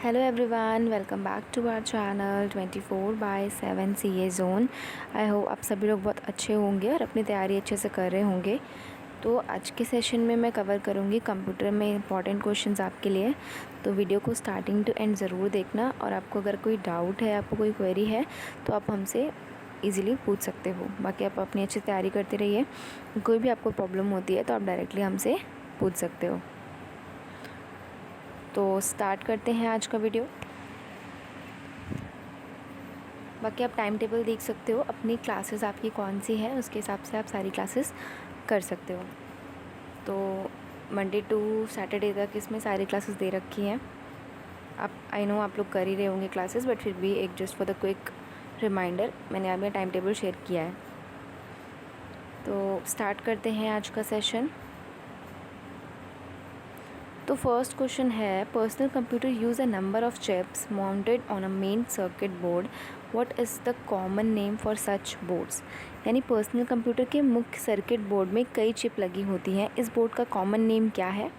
Hello everyone, welcome back to our channel 24/7 CA zone. I hope आप सभी लोग बहुत अच्छे होंगे और अपनी तैयारी अच्छे से कर रहे होंगे। तो आज के सेशन में मैं कवर करूँगी कंप्यूटर में इंपॉर्टेंट क्वेश्चंस आपके लिए। तो वीडियो को स्टार्टिंग टू एंड ज़रूर देखना, और आपको अगर कोई डाउट है, आपको कोई क्वेरी है तो आप हमसे ईज़िली पूछ सकते हो। बाकी आप अपनी अच्छी तैयारी करते रहिए। कोई भी आपको प्रॉब्लम होती है तो आप डायरेक्टली हमसे पूछ सकते हो। तो स्टार्ट करते हैं आज का वीडियो। बाकी आप टाइम टेबल देख सकते हो, अपनी क्लासेस आपकी कौन सी है उसके हिसाब से आप सारी क्लासेस कर सकते हो। तो मंडे टू सैटरडे तक इसमें सारी क्लासेस दे रखी हैं। आप आई नो आप लोग कर ही रहे होंगे क्लासेस, बट फिर भी एक just for the quick reminder मैंने आप टाइम टेबल शेयर किया है। तो स्टार्ट करते हैं आज का सेशन। तो फर्स्ट क्वेश्चन है, personal computer use a number of chips mounted on a main circuit board, what is the common name for such boards. यानी पर्सनल कंप्यूटर के मुख्य सर्किट बोर्ड में कई चिप लगी होती हैं, इस बोर्ड का कॉमन नेम क्या है?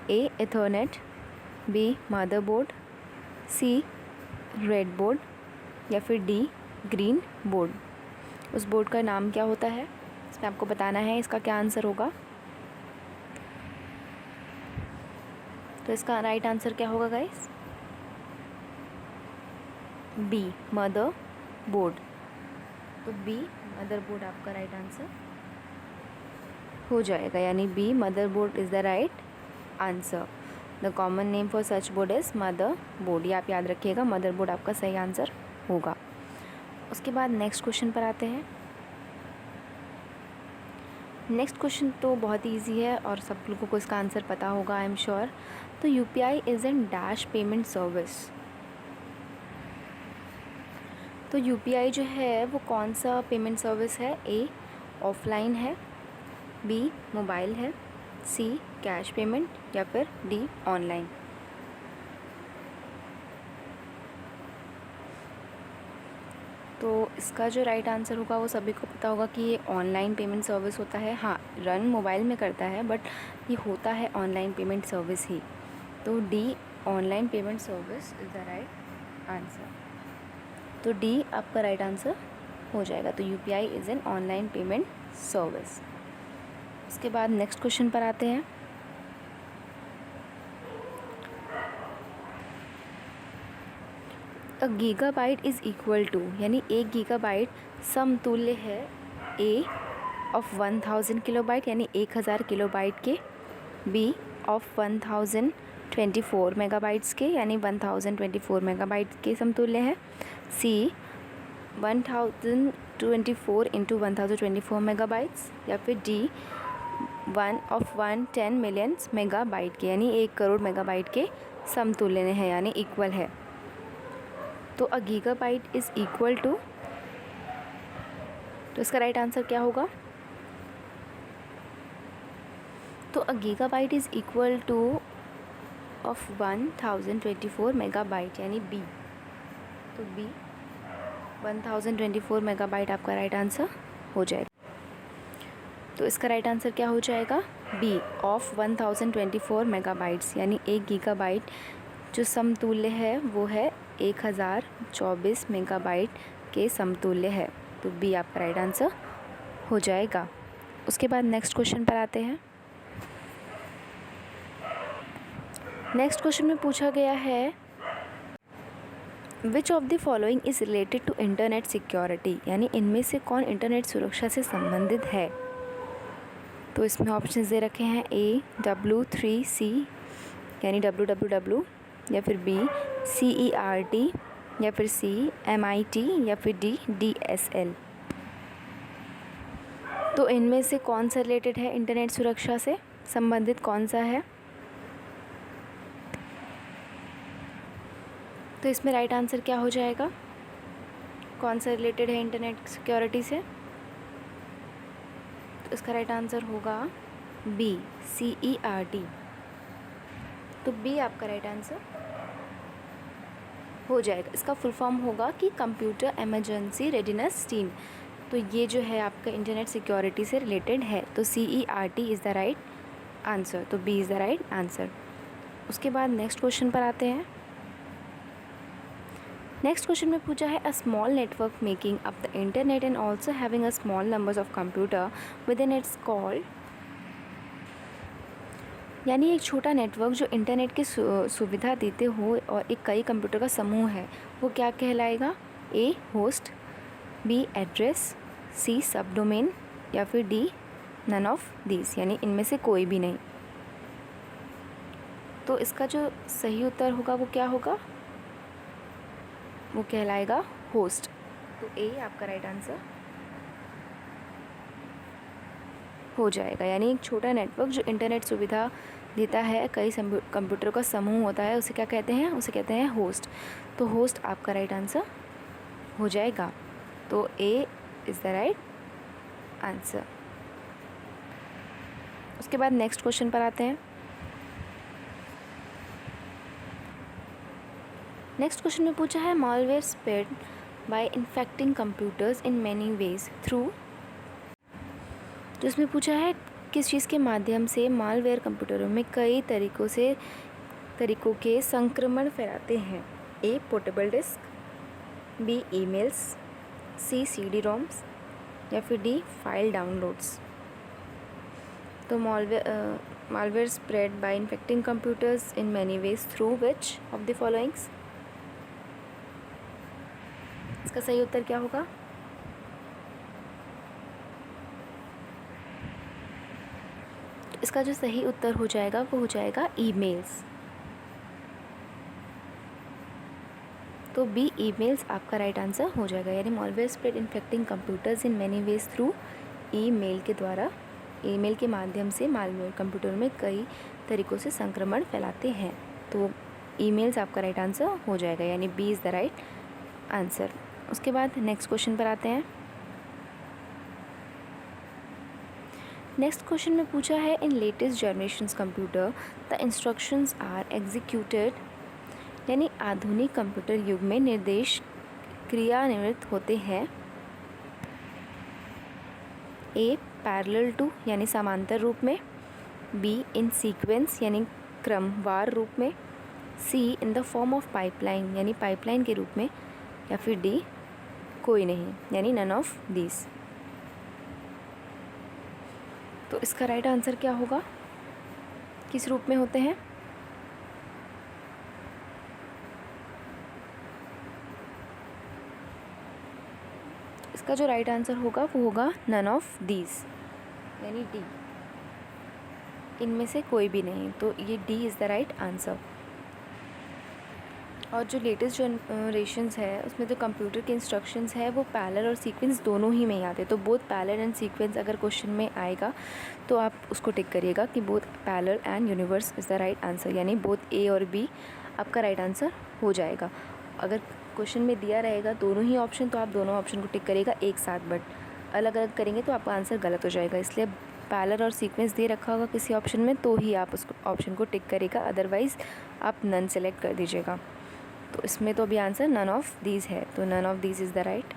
ए एथरनेट, बी मदरबोर्ड, सी रेड बोर्ड, या फिर डी ग्रीन बोर्ड। उस बोर्ड का नाम क्या होता है, इसमें आपको बताना है इसका क्या आंसर होगा। तो इसका राइट आंसर क्या होगा गाइस? B motherboard. तो बी मदर बोर्ड आपका राइट आंसर हो जाएगा, यानी B motherboard is the right answer. The common name for such board is motherboard. ये आप याद रखिएगा, मदर बोर्ड आपका सही आंसर होगा। उसके बाद नेक्स्ट क्वेश्चन पर आते हैं। नेक्स्ट क्वेश्चन तो बहुत ईजी है और सब लोगों को इसका आंसर पता होगा, आई एम श्योर। तो UPI is an dash payment service. तो यूपीआई जो है वो कौन सा पेमेंट सर्विस है? ए ऑफलाइन है, बी मोबाइल है, सी कैश पेमेंट, या फिर डी ऑनलाइन। तो इसका जो राइट आंसर होगा वो सभी को पता होगा कि ये ऑनलाइन पेमेंट सर्विस होता है। हाँ, रन मोबाइल में करता है, बट ये होता है ऑनलाइन पेमेंट सर्विस ही। तो D online payment service is the right answer. तो डी आपका राइट आंसर हो जाएगा। तो UPI is an online payment service. उसके बाद नेक्स्ट क्वेश्चन पर आते हैं। अ गीगाबाइट इज़ इक्वल टू, यानी 1 गीगाबाइट समतुल्य है ए ऑफ 1000 किलोबाइट, यानी 1000 किलोबाइट के, बी ऑफ 1024 मेगाबाइट्स के, यानी 1024 मेगाबाइट के समतुल्य है, सी 1024 इंटू 1024 मेगाबाइट्स, या फिर डी 110 मिलियन मेगाबाइट के, यानी 1 करोड़ मेगाबाइट के समतुल्य है, यानी इक्वल है। तो a gigabyte is equal to, तो इसका राइट आंसर क्या होगा? तो a gigabyte is equal to of 1024 megabyte, यानी बी। तो बी 1024 मेगाबाइट आपका राइट आंसर हो जाएगा। तो इसका राइट आंसर क्या हो जाएगा? बी ऑफ 1024 मेगाबाइट्स, यानी 1 गीगाबाइट जो समतुल्य है वो है 1024 मेगाबाइट के समतुल्य है। तो बी आपका राइट आंसर हो जाएगा। उसके बाद नेक्स्ट क्वेश्चन पर आते हैं। नेक्स्ट क्वेश्चन में पूछा गया है, which of the following is related to internet security, यानी इनमें से कौन इंटरनेट सुरक्षा से संबंधित है। तो इसमें ऑप्शन दे रखे हैं, ए W3C यानी WWW, या फिर बी CERT, या फिर सी MIT, या फिर डी DSL। तो इनमें से कौन सा रिलेटेड है, इंटरनेट सुरक्षा से संबंधित कौन सा है? तो इसमें राइट आंसर क्या हो जाएगा? कौन सा रिलेटेड है इंटरनेट सिक्योरिटी से? तो इसका राइट आंसर होगा बी CERT। तो बी आपका राइट आंसर हो जाएगा। इसका फुल फॉर्म होगा कि कंप्यूटर इमरजेंसी रेडीनेस टीम। तो ये जो है आपका इंटरनेट सिक्योरिटी से रिलेटेड है। तो CERT is the right answer. तो B is the right answer. उसके बाद नेक्स्ट क्वेश्चन पर आते हैं। नेक्स्ट क्वेश्चन में पूछा है a small network making up the internet and also having a small numbers of computer with in its called, यानी एक छोटा नेटवर्क जो इंटरनेट की सुविधा देते हो और एक कई कंप्यूटर का समूह है, वो क्या कहलाएगा? ए होस्ट, बी एड्रेस, सी सब डोमेन या फिर डी नन ऑफ दिस, यानी इनमें से कोई भी नहीं। तो इसका जो सही उत्तर होगा वो क्या होगा? वो कहलाएगा होस्ट। तो ए आपका राइट आंसर हो जाएगा, यानी एक छोटा नेटवर्क जो इंटरनेट सुविधा देता है, कई कंप्यूटर का समूह होता है, उसे क्या कहते हैं? उसे कहते हैं होस्ट। तो होस्ट आपका राइट आंसर हो जाएगा। तो A is the right answer. उसके बाद नेक्स्ट क्वेश्चन पर आते हैं। नेक्स्ट क्वेश्चन में पूछा है malware spread by infecting computers in many ways through, जिसमें पूछा है किस चीज़ के माध्यम से मालवेयर कंप्यूटरों में कई तरीकों के संक्रमण फैलाते हैं? ए पोर्टेबल डिस्क, बी ईमेल्स, सी CD रोम्स या फिर डी फाइल डाउनलोड्स। तो malware spread by infecting computers in many ways through which of the followings, इसका सही उत्तर क्या होगा? तो इसका जो सही उत्तर हो जाएगा वो हो जाएगा ईमेल्स। तो बी ईमेल्स आपका राइट आंसर हो जाएगा, यानी malware spread infecting computers in many ways through, email के द्वारा, ईमेल के माध्यम से मालवेयर कंप्यूटर में कई तरीकों से संक्रमण फैलाते हैं। तो ईमेल्स आपका राइट आंसर हो जाएगा, यानी B is the right answer. उसके बाद नेक्स्ट क्वेश्चन पर आते हैं। नेक्स्ट क्वेश्चन में पूछा है in latest generations computer the instructions are executed, यानी आधुनिक कंप्यूटर युग में निर्देश क्रियान्वित होते हैं। ए पैरेलल टू, यानी समांतर रूप में, बी इन सीक्वेंस, यानी क्रमवार रूप में, C in the form of pipeline, यानी पाइपलाइन के रूप में, या फिर डी कोई नहीं, यानी नन ऑफ दिस। तो इसका राइट आंसर क्या होगा? किस रूप में होते हैं? इसका जो राइट आंसर होगा वो होगा नन ऑफ दीज, यानी डी, इनमें से कोई भी नहीं। तो ये D is the right answer. और जो लेटेस्ट जनरेशन्स है उसमें जो कंप्यूटर के इंस्ट्रक्शंस है वो पैरेलल और सीक्वेंस दोनों ही में ही आते हैं। तो बोथ पैरेलल एंड सीक्वेंस अगर क्वेश्चन में आएगा तो आप उसको टिक करिएगा कि both parallel and universe is the right answer, यानी बोथ ए और बी आपका राइट आंसर हो जाएगा। अगर क्वेश्चन में दिया रहेगा दोनों ही ऑप्शन तो आप दोनों ऑप्शन को टिक करिएगा एक साथ, बट अलग अलग करेंगे तो आपका आंसर गलत हो जाएगा। इसलिए पैरेलल और सीक्वेंस दे रखा होगा किसी ऑप्शन में तो ही आप उस ऑप्शन को टिक करेगा, अदरवाइज़ आप नन सेलेक्ट कर दीजिएगा। तो इसमें तो अभी आंसर नन ऑफ दीज है, तो none of these is the right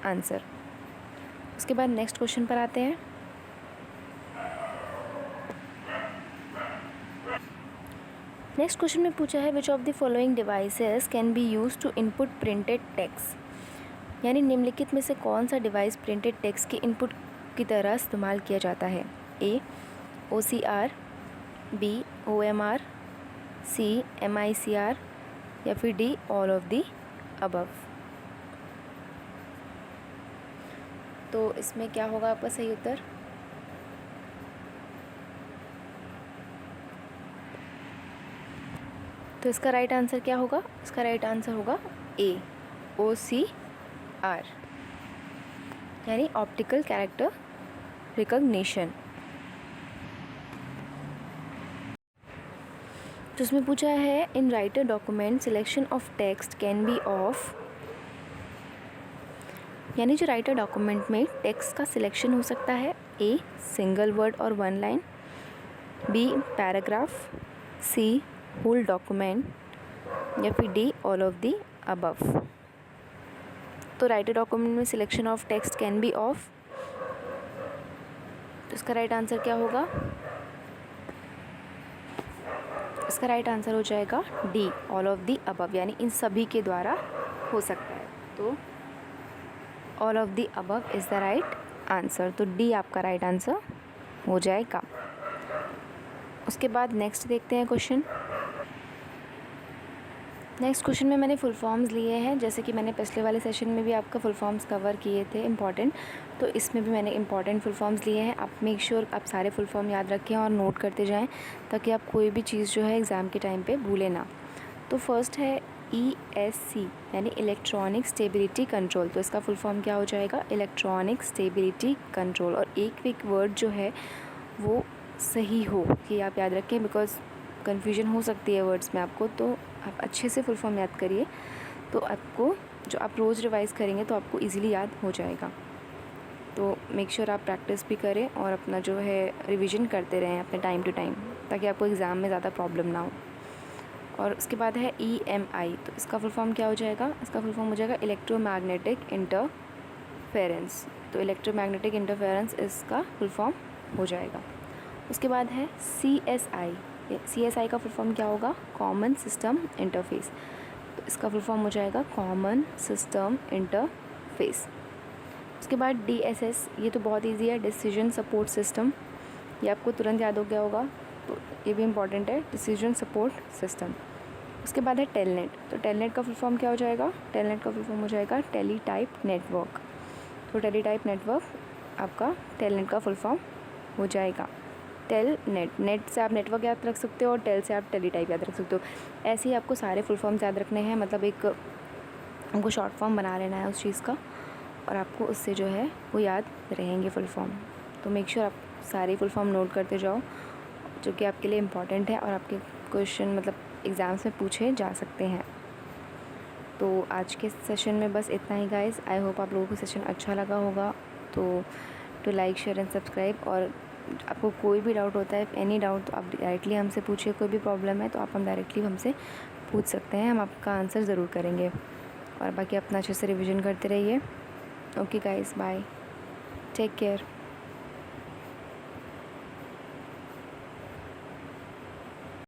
answer. उसके बाद नेक्स्ट क्वेश्चन पर आते हैं। नेक्स्ट क्वेश्चन में पूछा है which of the following devices can be use to input printed text, यानी निम्नलिखित में से कौन सा डिवाइस प्रिंटेड टेक्स्ट के इनपुट की तरह इस्तेमाल किया जाता है? A OCR, B OMR, C MICR या फिर D all of the above. तो इसमें क्या होगा आपका सही उत्तर? तो इसका राइट आंसर क्या होगा? इसका राइट आंसर होगा ए OCR, यानी ऑप्टिकल कैरेक्टर रिकॉग्निशन। तो उसमें पूछा है in writer document selection of text can be of, यानी जो राइटर डॉक्यूमेंट में टेक्स्ट का सिलेक्शन हो सकता है। ए सिंगल वर्ड और वन लाइन, बी पैराग्राफ, सी होल डॉक्यूमेंट या फिर D all of the above. तो राइटर डॉक्यूमेंट में selection of text can be of, तो इसका राइट आंसर क्या होगा? इसका राइट आंसर हो जाएगा D all of the above, यानी इन सभी के द्वारा हो सकता है। तो all of the above is the right answer. तो डी आपका राइट आंसर हो जाएगा। उसके बाद नेक्स्ट देखते हैं क्वेश्चन। नेक्स्ट क्वेश्चन में मैंने फुल फॉर्म्स लिए हैं, जैसे कि मैंने पिछले वाले सेशन में भी आपका फुल फॉर्म्स कवर किए थे इंपॉर्टेंट, तो इसमें भी मैंने इंपॉर्टेंट फुल फॉर्म्स लिए हैं। आप मेक श्योर आप सारे फुल फॉर्म याद रखें और नोट करते जाएं, ताकि आप कोई भी चीज़ जो है एग्ज़ाम के टाइम पे भूलें ना। तो फर्स्ट है ESC यानी इलेक्ट्रॉनिक स्टेबिलिटी कंट्रोल। तो इसका फुल फॉर्म क्या हो जाएगा? Electronic stability control. और एक वर्ड जो है वो सही हो, कि आप याद रखें, बिकॉज कन्फ्यूजन हो सकती है वर्ड्स में आपको, तो आप अच्छे से फुल फॉर्म याद करिए, तो आपको जो आप रोज़ रिवाइज़ करेंगे तो आपको इजीली याद हो जाएगा। तो मेक श्योर आप प्रैक्टिस भी करें और अपना जो है रिवीजन करते रहें अपने टाइम टू टाइम, ताकि आपको एग्ज़ाम में ज़्यादा प्रॉब्लम ना हो। और उसके बाद है EMI। तो इसका फुल फॉर्म क्या हो जाएगा? इसका फुल फॉर्म हो जाएगा इलेक्ट्रोमैग्नेटिक इंटरफेरेंस। तो इलेक्ट्रोमैग्नेटिक इंटरफेरेंस इसका फुल फॉर्म हो जाएगा। उसके बाद है CSI का फुल फॉर्म क्या होगा? Common system interface. तो इसका फुल फॉर्म हो जाएगा कॉमन सिस्टम इंटरफेस। उसके बाद DSS, ये तो बहुत इजी है, डिसीजन सपोर्ट सिस्टम, ये आपको तुरंत याद हो गया होगा, तो ये भी इम्पॉर्टेंट है, डिसीजन सपोर्ट सिस्टम। उसके बाद है टेलनेट। तो टेलनेट का फुल फॉर्म क्या हो जाएगा? टेलनेट का फुल फॉर्म हो जाएगा टेलीटाइप नेटवर्क। तो टेलीटाइप नेटवर्क आपका टेलनेट का फुल फॉर्म हो जाएगा। टेलनेट, नेट से आप नेटवर्क याद रख सकते हो और टेल से आप टेलीटाइप याद रख सकते हो। ऐसे ही आपको सारे फुल फॉर्म्स याद रखने हैं, मतलब एक हमको शॉर्ट फॉर्म बना लेना है उस चीज़ का, और आपको उससे जो है वो याद रहेंगे फुल फॉर्म। तो मेक श्योर आप सारे फुल फॉर्म नोट करते जाओ, जो कि आपके लिए इम्पॉर्टेंट है और आपके क्वेश्चन मतलब एग्ज़ाम्स में पूछे जा सकते हैं। तो आज के सेशन में बस इतना ही गाइस। आई होप आप लोगों को सेशन अच्छा लगा होगा। तो लाइक शेयर एंड सब्सक्राइब। और आपको कोई भी डाउट होता है, एनी डाउट, तो आप डायरेक्टली हमसे पूछिए। कोई भी प्रॉब्लम है तो आप हम डायरेक्टली हमसे पूछ सकते हैं, हम आपका आंसर ज़रूर करेंगे। और बाकी अपना अच्छे से रिवीजन करते रहिए। Okay guys, bye, take care.